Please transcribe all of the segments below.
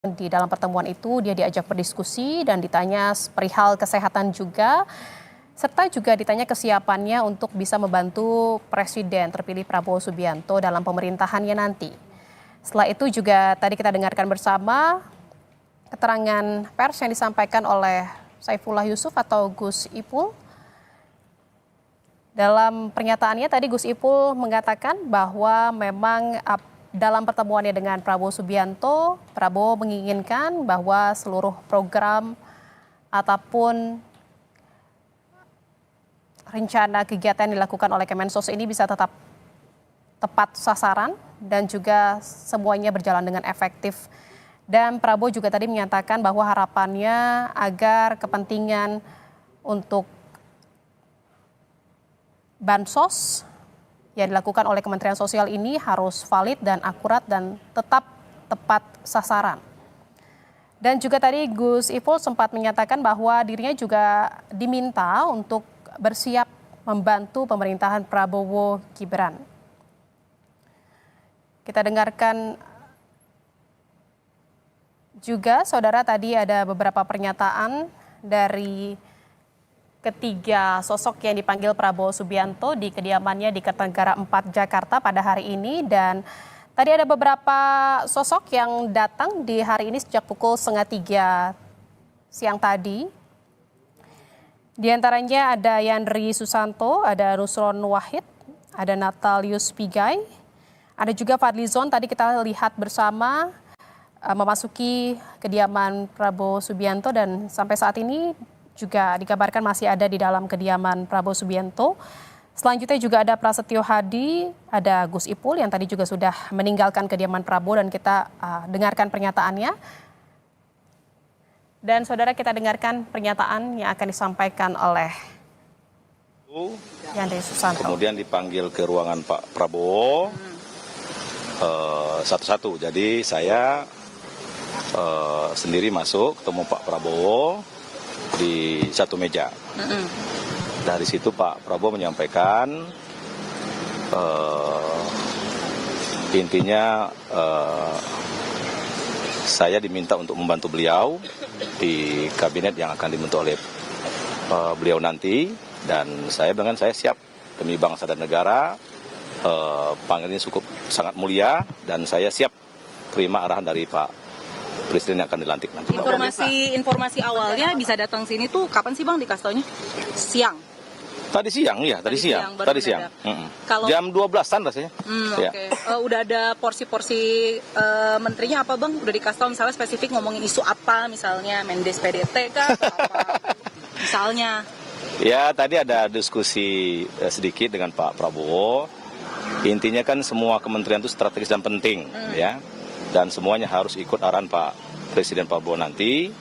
Di dalam pertemuan itu dia diajak berdiskusi dan ditanya perihal kesehatan juga, serta juga ditanya kesiapannya untuk bisa membantu Presiden terpilih Prabowo Subianto dalam pemerintahannya nanti. Setelah itu juga tadi kita dengarkan bersama keterangan pers yang disampaikan oleh Saifullah Yusuf atau Gus Ipul. Dalam pernyataannya tadi Gus Ipul mengatakan bahwa memang dalam pertemuannya dengan Prabowo Subianto, Prabowo menginginkan bahwa seluruh program ataupun rencana kegiatan yang dilakukan oleh Kemensos ini bisa tetap tepat sasaran dan juga semuanya berjalan dengan efektif. Dan Prabowo juga tadi menyatakan bahwa harapannya agar kepentingan untuk bansos yang dilakukan oleh Kementerian Sosial ini harus valid dan akurat dan tetap tepat sasaran. Dan juga tadi Gus Ipul sempat menyatakan bahwa dirinya juga diminta untuk bersiap membantu pemerintahan Prabowo Gibran. Kita dengarkan juga, saudara, tadi ada beberapa pernyataan dari ketiga sosok yang dipanggil Prabowo Subianto di kediamannya di Kertanegara 4 Jakarta pada hari ini. Dan tadi ada beberapa sosok yang datang di hari ini sejak pukul 2:30 siang tadi. Di antaranya ada Yandri Susanto, ada Nusron Wahid, ada Natalius Pigai, ada juga Fadlizon. Tadi kita lihat bersama memasuki kediaman Prabowo Subianto dan sampai saat ini juga dikabarkan masih ada di dalam kediaman Prabowo Subianto. Selanjutnya juga ada Prasetyo Hadi, ada Gus Ipul yang tadi juga sudah meninggalkan kediaman Prabowo dan kita dengarkan pernyataannya. Dan saudara, kita dengarkan pernyataan yang akan disampaikan oleh Yandri Susanto. Kemudian dipanggil ke ruangan Pak Prabowo satu-satu. Jadi saya sendiri masuk ketemu Pak Prabowo di satu meja. Dari situ Pak Prabowo menyampaikan intinya saya diminta untuk membantu beliau di kabinet yang akan dibentuk oleh beliau nanti, dan saya dengan saya siap demi bangsa dan negara. Panggilan ini cukup sangat mulia dan saya siap terima arahan dari Pak Presiden yang akan dilantik nanti. Informasi awalnya bisa datang sini tuh kapan sih Bang dikasih taunya? Siang. Tadi siang. Kalau jam 12-an rasanya. Oke. Udah ada porsi-porsi menterinya apa Bang? Udah dikasih tahu misalnya spesifik ngomongin isu apa, misalnya Mendes PDT kah atau apa? Misalnya. Ya, tadi ada diskusi sedikit dengan Pak Prabowo. Intinya kan semua kementerian itu strategis dan penting, ya. Dan semuanya harus ikut arahan Pak Presiden Prabowo nanti.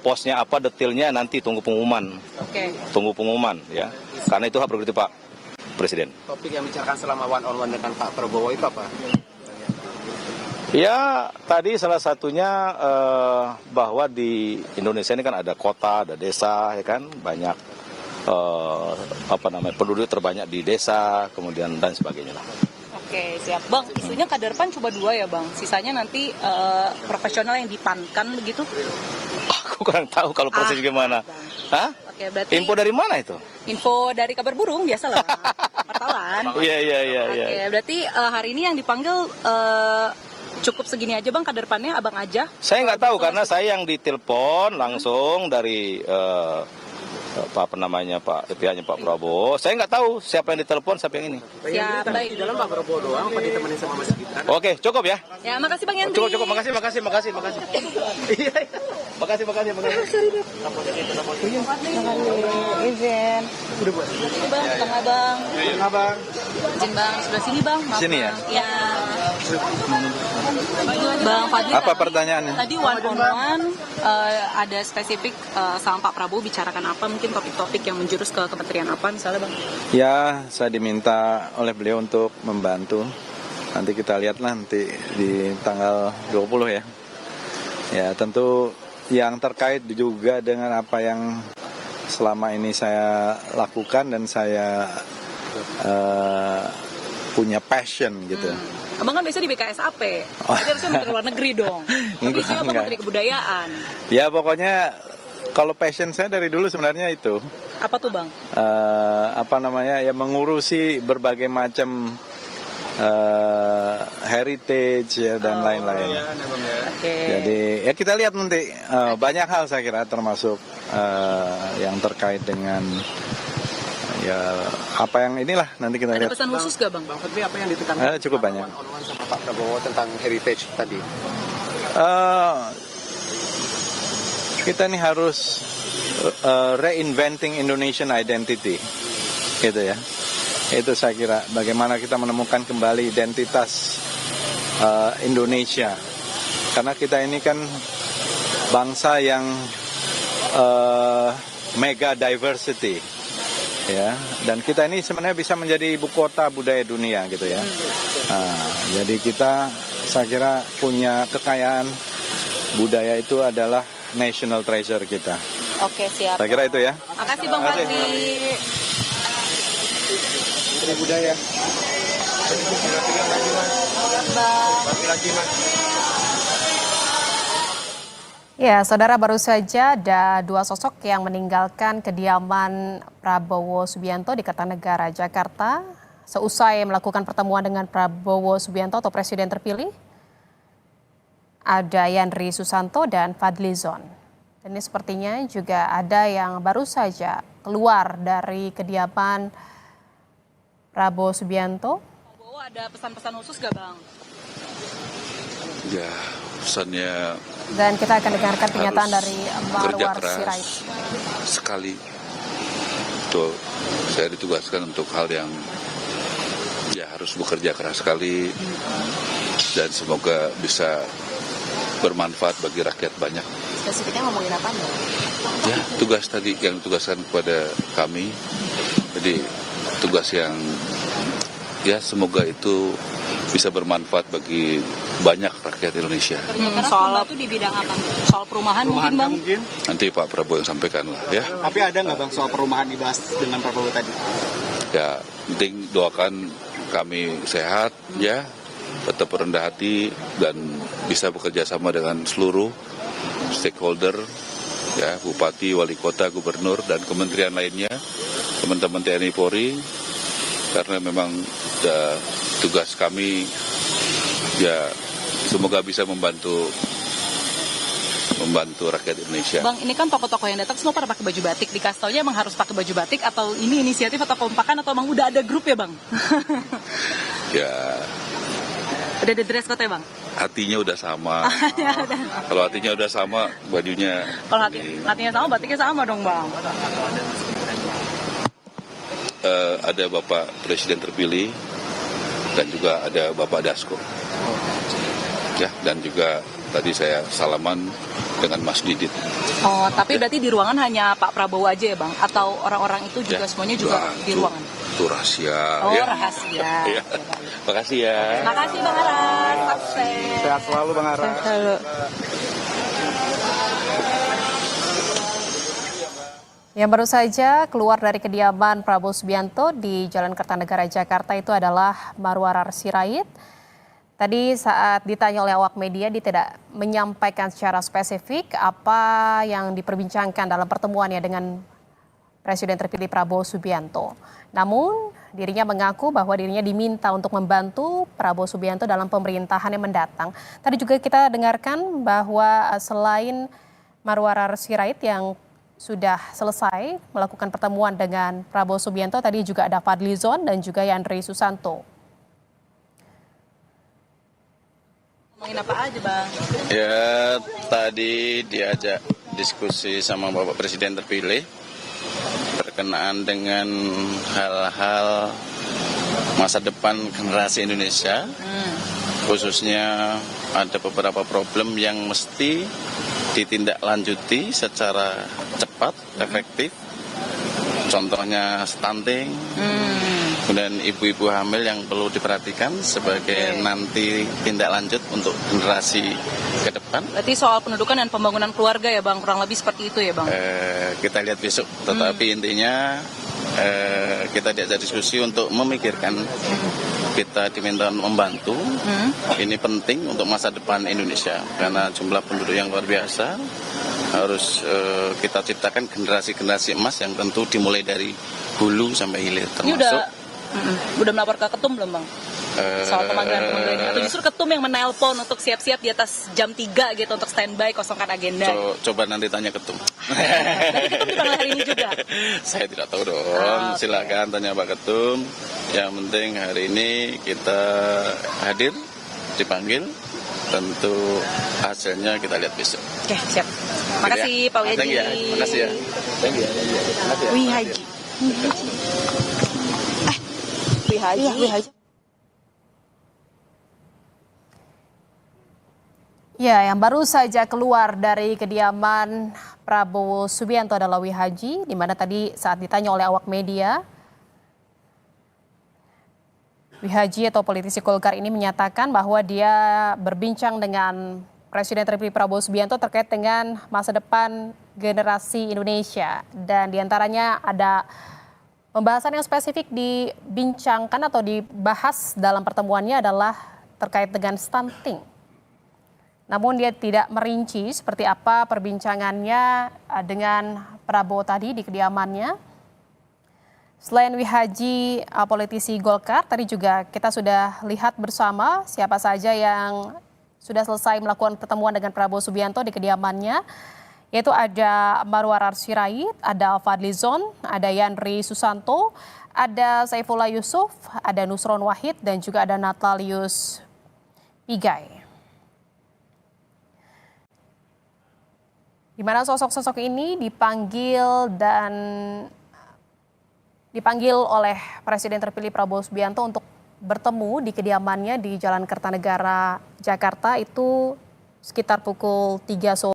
Posnya apa, detailnya nanti tunggu pengumuman. Tunggu pengumuman, ya. Karena itu hak prerogatif Pak Presiden. Topik yang bicarakan selama one on one dengan Pak Prabowo itu apa? Ya, tadi salah satunya bahwa di Indonesia ini kan ada kota, ada desa, ya kan, banyak penduduk terbanyak di desa, kemudian dan sebagainya lah. Oke, siap Bang. Isunya kader PAN cuma 2 ya Bang. Sisanya nanti profesional yang dipankan begitu. Aku kurang tahu kalau proses gimana. Hah? Oke, berarti info dari mana itu? Info dari kabar burung biasalah. Wartawan. Iya. Oke, berarti hari ini yang dipanggil cukup segini aja Bang, kader PAN-nya Abang aja? Saya nggak tahu karena saya yang ditelepon langsung dari pihaknya Pak Prabowo. Saya nggak tahu siapa yang ditelepon, siapa yang ini. Ya, baik. Di dalam Pak Prabowo doang, apa ditemenin sama Mas Gibran? Oke, cukup ya. Ya, makasih Bang Yandri. Cukup, makasih. Iya. Makasih. Izin. Udah buat. Bang, tengah Bang. Izin Bang, sebelah sini Bang. Maaf, Sini ya? Ya. Bang Fadli. Apa pertanyaannya? Tadi one on one ada spesifik sama Pak Prabowo bicarakan apa, mungkin topik-topik yang menjurus ke kementerian apa misalnya Bang? Ya, saya diminta oleh beliau untuk membantu. Nanti kita lihat nanti di tanggal 20 ya. Ya, tentu yang terkait juga dengan apa yang selama ini saya lakukan dan saya punya passion gitu. Abang kan biasa di BKSAP, jadi harusnya Menteri Luar Negeri dong. Tapi sih Abang Enggak. Menteri Kebudayaan. Ya pokoknya kalau passion saya dari dulu sebenarnya itu Apa tuh Bang? ya mengurusi berbagai macam heritage ya, dan lain-lain. Oke. Jadi ya kita lihat nanti banyak hal saya kira termasuk yang terkait dengan ya apa yang inilah nanti kita Ada lihat. pesan khusus gak Bang? Bang Fadli, apa yang ditekankan Cukup banyak. on-one sama Pak Prabowo tentang heritage tadi? Kita nih harus reinventing Indonesian identity, gitu ya. Itu saya kira bagaimana kita menemukan kembali identitas Indonesia. Karena kita ini kan bangsa yang mega diversity, ya. Dan kita ini sebenarnya bisa menjadi ibu kota budaya dunia, gitu ya. Jadi kita, saya kira punya kekayaan budaya itu adalah national treasure kita. Oke, siap. Saya kira itu ya. Makasih Bang Fadli. Menteri Budaya. Ya, saudara, baru saja ada dua sosok yang meninggalkan kediaman Prabowo Subianto di Kertanegara, Jakarta. Seusai melakukan pertemuan dengan Prabowo Subianto atau Presiden terpilih, ada Yandri Susanto dan Fadli Zon. Dan ini sepertinya juga ada yang baru saja keluar dari kediaman Prabowo Subianto. Prabowo ada pesan-pesan khusus gak Bang? Ya, pesannya Dan kita akan dengarkan pernyataan harus dari kerja Marwar keras Sirait. sekali. Tuh, saya ditugaskan untuk hal yang ya harus bekerja keras sekali dan semoga bisa bermanfaat bagi rakyat banyak. Spesifiknya ngomongin apa Bang? Ya, tugas tadi yang ditugaskan kepada kami. Jadi tugas yang ya semoga itu bisa bermanfaat bagi banyak rakyat Indonesia. Soal itu di bidang apa? Soal perumahan mungkin Bang? Nanti Pak Prabowo yang sampaikan lah ya. Tapi ada nggak Bang soal perumahan dibahas dengan Prabowo tadi? Ya, penting doakan kami sehat ya, tetap rendah hati dan bisa bekerja sama dengan seluruh stakeholder ya, bupati, wali kota, gubernur dan kementerian lainnya, teman-teman TNI Polri, karena memang tugas kami ya semoga bisa membantu rakyat Indonesia. Bang, ini kan tokoh-tokoh yang datang semua pada pakai baju batik. Dikasih taunya emang harus pakai baju batik atau ini inisiatif atau kompakan atau emang udah ada grup ya Bang? Ya, Udah ada dress code ya Bang? hatinya udah sama. Kalau hatinya udah sama, bajunya Kalau hatinya sama, batiknya sama dong Bang. ada Bapak Presiden terpilih dan juga ada Bapak Dasko. Ya, dan juga tadi saya salaman dengan Mas Didit. Oh, tapi berarti di ruangan hanya Pak Prabowo aja ya Bang? Atau orang-orang itu juga Ya, semuanya juga di ruangan? Itu rahasia. Oh, ya. rahasia. Ya. Makasih ya. Makasih Bang Aras, sukses. Sehat selalu Bang Ara. Yang baru saja keluar dari kediaman Prabowo Subianto di Jalan Kertanegara, Jakarta itu adalah Marwar Sirait. Tadi saat ditanya oleh awak media, dia tidak menyampaikan secara spesifik apa yang diperbincangkan dalam pertemuannya dengan Presiden terpilih Prabowo Subianto. Namun dirinya mengaku bahwa dirinya diminta untuk membantu Prabowo Subianto dalam pemerintahan yang mendatang. Tadi juga kita dengarkan bahwa selain Marwar Sirait yang sudah selesai melakukan pertemuan dengan Prabowo Subianto, tadi juga ada Fadli Zon dan juga Yandri Susanto. Ngomongin apa aja Bang? Ya, tadi diajak diskusi sama Bapak Presiden terpilih berkenaan dengan hal-hal masa depan generasi Indonesia. Khususnya ada beberapa problem yang mesti ditindaklanjuti secara cepat, efektif. Contohnya stunting, kemudian ibu-ibu hamil yang perlu diperhatikan sebagai nanti tindak lanjut untuk generasi ke depan. Berarti soal pendudukan dan pembangunan keluarga ya Bang, kurang lebih seperti itu ya Bang? Kita lihat besok, tetapi intinya kita diajak diskusi untuk memikirkan kita diminta membantu. Ini penting untuk masa depan Indonesia karena jumlah penduduk yang luar biasa. Harus kita ciptakan generasi-generasi emas yang tentu dimulai dari hulu sampai hilir, Ini termasuk udah melapor ke ketum belum bang? Soal pemanggilan ini atau justru ketum yang menelpon untuk siap-siap di atas jam 3 gitu untuk standby kosongkan agenda? coba nanti tanya ketum. Tapi ketum dipanggil hari ini juga? Saya tidak tahu dong, silakan tanya Pak Ketum. Yang penting hari ini kita hadir, dipanggil, tentu hasilnya kita lihat besok. Oke, siap. Makasih Pak Wihaji. Thank you ya. Makasih ya. Thank you. Wihaji. Wihaji. Ya, yang baru saja keluar dari kediaman Prabowo Subianto adalah Wihaji, di mana tadi saat ditanya oleh awak media, Wihaji atau politisi Golkar ini menyatakan bahwa dia berbincang dengan Presiden Terpilih Prabowo Subianto terkait dengan masa depan generasi Indonesia. Dan diantaranya ada pembahasan yang spesifik dibincangkan atau dibahas dalam pertemuannya adalah terkait dengan stunting. Namun dia tidak merinci seperti apa perbincangannya dengan Prabowo tadi di kediamannya. Selain Wihaji, politisi Golkar, tadi juga kita sudah lihat bersama siapa saja yang sudah selesai melakukan pertemuan dengan Prabowo Subianto di kediamannya. Yaitu ada Marwarar Sirait, ada Fadli Zon, ada Yandri Susanto, ada Saifullah Yusuf, ada Nusron Wahid, dan juga ada Natalius Pigai. Di mana sosok-sosok ini dipanggil oleh Presiden terpilih Prabowo Subianto untuk bertemu di kediamannya di Jalan Kertanegara, Jakarta itu sekitar pukul 3 sore.